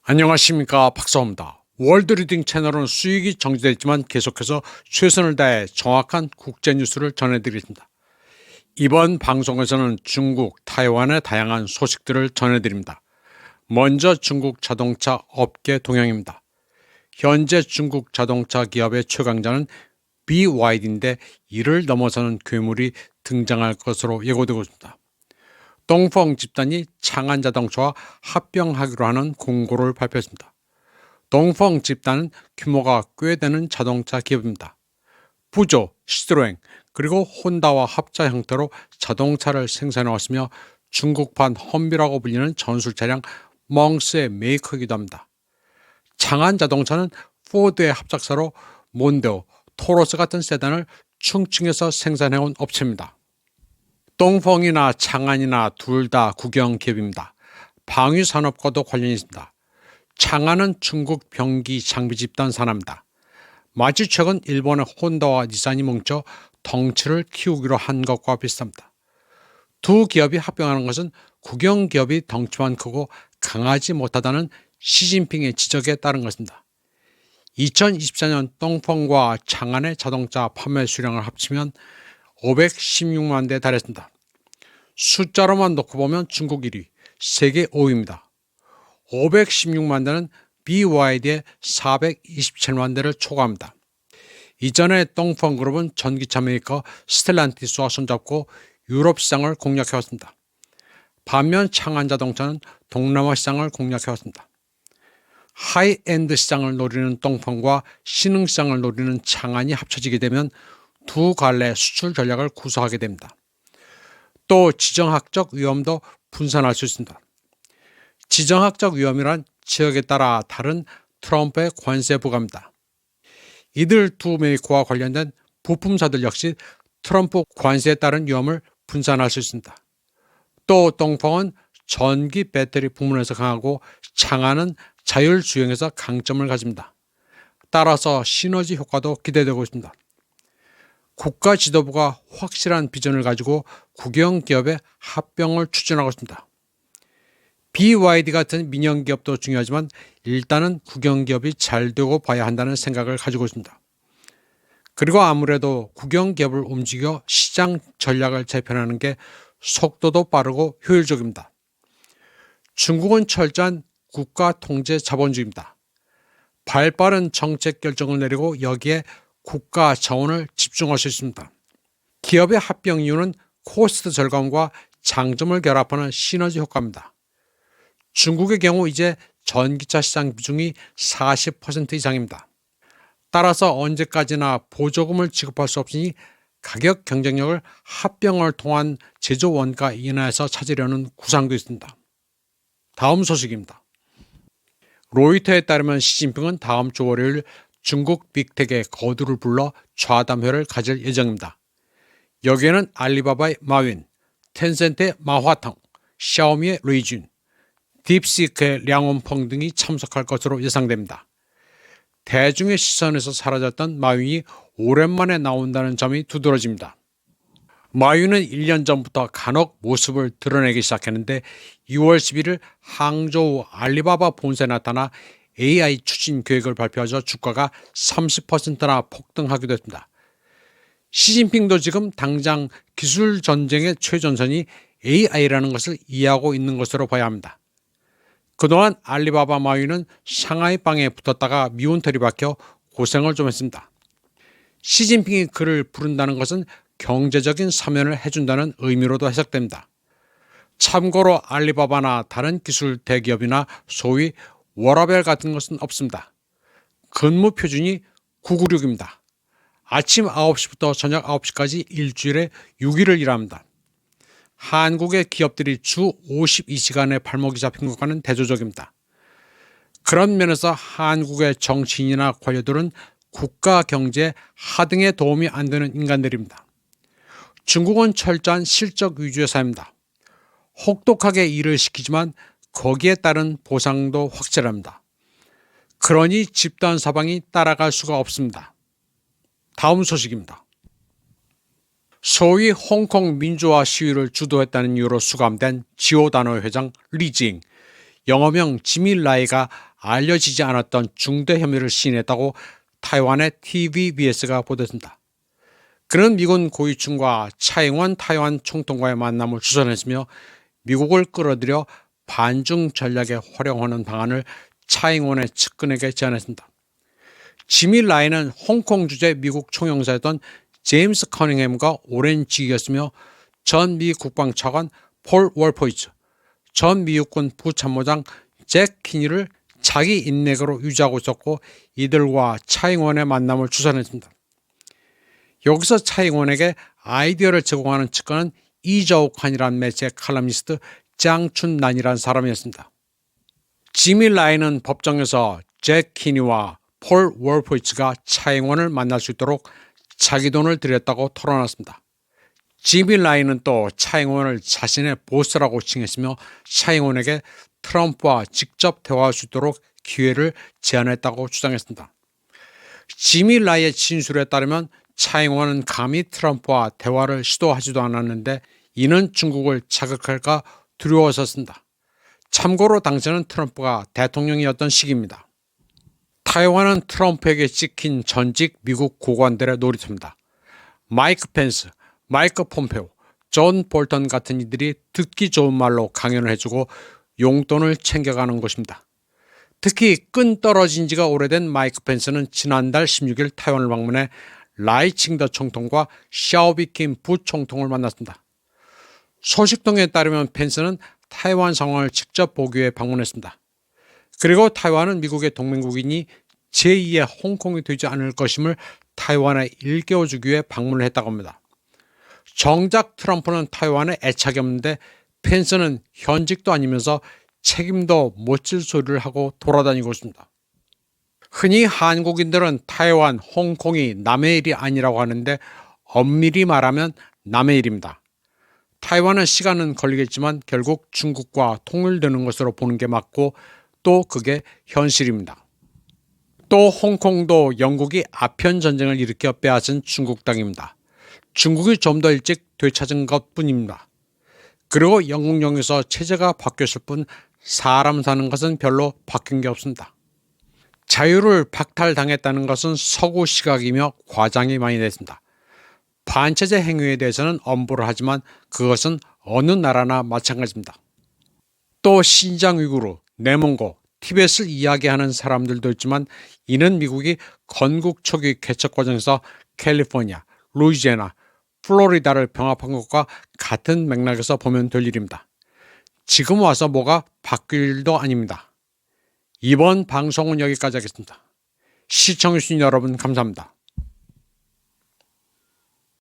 안녕하십니까, 박사입니다. 월드리딩 채널은 수익이 정지되어 있지만 계속해서 최선을 다해 정확한 국제 뉴스를 전해드리겠습니다. 이번 방송에서는 중국, 타이완의 다양한 소식들을 전해드립니다. 먼저 중국 자동차 업계 동향입니다. 현재 중국 자동차 기업의 최강자는 BYD인데 이를 넘어서는 괴물이 등장할 것으로 예고되고 있습니다. 동펑 집단이 창안 자동차와 합병하기로 하는 공고를 발표했습니다. 동펑 집단은 규모가 꽤 되는 자동차 기업입니다. 부조, 시트로엥, 그리고 혼다와 합자 형태로 자동차를 생산해 왔으며 중국판 험비라고 불리는 전술 차량 멍스의 메이커이기도 합니다. 창안 자동차는 포드의 합작사로 몬데오, 토로스 같은 세단을 충칭해서 생산해온 업체입니다. 동펑이나 창안이나 둘 다 국영 기업입니다. 방위 산업과도 관련이 있습니다. 창안은 중국 병기 장비 집단 산하입니다. 마치 최근 일본의 혼다와 니산이 뭉쳐 덩치를 키우기로 한 것과 비슷합니다. 두 기업이 합병하는 것은 국영 기업이 덩치만 크고 강하지 못하다는 시진핑의 지적에 따른 것입니다. 2024년 동펑과 창안의 자동차 판매 수량을 합치면 516만 대에 달했습니다. 숫자로만 놓고 보면 중국 1위, 세계 5위입니다. 516만 대는 BYD의 427만 대를 초과합니다. 이전에 동펑그룹은 전기차 메이커 스텔란티스와 손잡고 유럽 시장을 공략해왔습니다. 반면 창안 자동차는 동남아 시장을 공략해왔습니다. 하이엔드 시장을 노리는 동펑과 신흥 시장을 노리는 창안이 합쳐지게 되면 두 갈래 수출 전략을 구사하게 됩니다. 또 지정학적 위험도 분산할 수 있습니다. 지정학적 위험이란 지역에 따라 다른 트럼프의 관세 부과입니다. 이들 두 메이커와 관련된 부품사들 역시 트럼프 관세에 따른 위험을 분산할 수 있습니다. 또 동펑은 전기 배터리 부문에서 강하고 창안은 자율주행에서 강점을 가집니다. 따라서 시너지 효과도 기대되고 있습니다. 국가 지도부가 확실한 비전을 가지고 국영 기업의 합병을 추진하고 있습니다. BYD 같은 민영 기업도 중요하지만 일단은 국영 기업이 잘 되고 봐야 한다는 생각을 가지고 있습니다. 그리고 아무래도 국영 기업을 움직여 시장 전략을 재편하는 게 속도도 빠르고 효율적입니다. 중국은 철저한 국가 통제 자본주의입니다. 발빠른 정책 결정을 내리고 여기에 국가 자원을 집중할 수 있습니다. 기업의 합병 이유는 코스트 절감과 장점을 결합하는 시너지 효과입니다. 중국의 경우 이제 전기차 시장 비중이 40% 이상입니다. 따라서 언제까지나 보조금을 지급할 수 없으니 가격 경쟁력을 합병을 통한 제조 원가 인하에서 찾으려는 구상도 있습니다. 다음 소식입니다. 로이터에 따르면 시진핑은 다음 주 월요일 중국 빅텍의 거두를 불러 좌담회를 가질 예정입니다. 여기에는 알리바바의 마윈, 텐센트의 마화탕, 샤오미의 레이준, 딥시크의 량원펑 등이 참석할 것으로 예상됩니다. 대중의 시선에서 사라졌던 마윈이 오랜만에 나온다는 점이 두드러집니다. 마윈은 1년 전부터 간혹 모습을 드러내기 시작했는데 2월 11일 항저우 알리바바 본사에 나타나 AI 추진 계획을 발표하자 주가가 30%나 폭등하기도 했습니다. 시진핑도 지금 당장 기술 전쟁의 최전선이 AI라는 것을 이해하고 있는 것으로 봐야 합니다. 그동안 알리바바 마윈은 상하이 방에 붙었다가 미운털이 박혀 고생을 좀 했습니다. 시진핑이 그를 부른다는 것은 경제적인 사면을 해준다는 의미로도 해석됩니다. 참고로 알리바바나 다른 기술 대기업이나 소위 워라벨 같은 것은 없습니다. 근무 표준이 996입니다. 아침 9시부터 저녁 9시까지 일주일에 6일을 일합니다. 한국의 기업들이 주 52시간의 발목이 잡힌 것과는 대조적입니다. 그런 면에서 한국의 정치인이나 관료들은 국가 경제 하등에 도움이 안 되는 인간들입니다. 중국은 철저한 실적 위주의 사회입니다. 혹독하게 일을 시키지만 거기에 따른 보상도 확실합니다. 그러니 집단 사방이 따라갈 수가 없습니다. 다음 소식입니다. 소위 홍콩 민주화 시위를 주도했다는 이유로 수감된 지오다노 회장 리징, 영어명 지미 라이가 알려지지 않았던 중대 혐의를 시인했다고 타이완의 TVBS가 보도했습니다. 그는 미군 고위층과 차잉원 타이완 총통과의 만남을 주선했으며 미국을 끌어들여 반중 전략에 활용하는 방안을 차잉원의 측근에게 제안했습니다. 지미 라이는 홍콩 주재 미국 총영사였던 제임스 커닝햄과 오랜 지기였으며 전 미 국방차관 폴 월포이츠, 전 미육군 부참모장 잭 키니를 자기 인맥으로 유지하고 있었고 이들과 차잉원의 만남을 주선했습니다. 여기서 차잉원에게 아이디어를 제공하는 측근은 이저욱한이라는 매체 칼럼니스트 짱춘난이라는 사람이었습니다. 지미 라이는 법정에서 잭 키니와 폴 월포이츠가 차잉원을 만날 수 있도록 자기 돈을 들였다고 털어놨습니다. 지미 라이는 또 차잉원을 자신의 보스라고 칭했으며 차잉원에게 트럼프와 직접 대화할 수 있도록 기회를 제안했다고 주장했습니다. 지미 라이의 진술에 따르면 차잉원은 감히 트럼프와 대화를 시도하지도 않았는데 이는 중국을 자극할까 두려워서였습니다. 참고로 당시는 트럼프가 대통령이었던 시기입니다. 타이완은 트럼프에게 찍힌 전직 미국 고관들의 놀이터입니다. 마이크 펜스, 마이크 폼페오, 존 볼턴 같은 이들이 듣기 좋은 말로 강연을 해주고 용돈을 챙겨가는 곳입니다. 특히 끈 떨어진 지가 오래된 마이크 펜스는 지난달 16일 타이완을 방문해 라이칭더 총통과 샤오비킴 부총통을 만났습니다. 소식통에 따르면 펜스는 타이완 상황을 직접 보기 위해 방문했습니다. 그리고 타이완은 미국의 동맹국이니 제2의 홍콩이 되지 않을 것임을 타이완에 일깨워주기 위해 방문을 했다고 합니다. 정작 트럼프는 타이완에 애착이 없는데 펜스는 현직도 아니면서 책임도 못 질 소리를 하고 돌아다니고 있습니다. 흔히 한국인들은 타이완, 홍콩이 남의 일이 아니라고 하는데 엄밀히 말하면 남의 일입니다. 타이완은 시간은 걸리겠지만 결국 중국과 통일되는 것으로 보는 게 맞고 또 그게 현실입니다. 또 홍콩도 영국이 아편 전쟁을 일으켜 빼앗은 중국 땅입니다. 중국이 좀 더 일찍 되찾은 것뿐입니다. 그리고 영국령에서 체제가 바뀌었을 뿐 사람 사는 것은 별로 바뀐 게 없습니다. 자유를 박탈당했다는 것은 서구 시각이며 과장이 많이 됐습니다. 반체제 행위에 대해서는 엄벌을 하지만 그것은 어느 나라나 마찬가지입니다. 또 신장 위구르, 내몽고, 티벳을 이야기하는 사람들도 있지만 이는 미국이 건국 초기 개척 과정에서 캘리포니아, 루이지애나, 플로리다를 병합한 것과 같은 맥락에서 보면 될 일입니다. 지금 와서 뭐가 바뀔 일도 아닙니다. 이번 방송은 여기까지 하겠습니다. 시청해주신 여러분 감사합니다.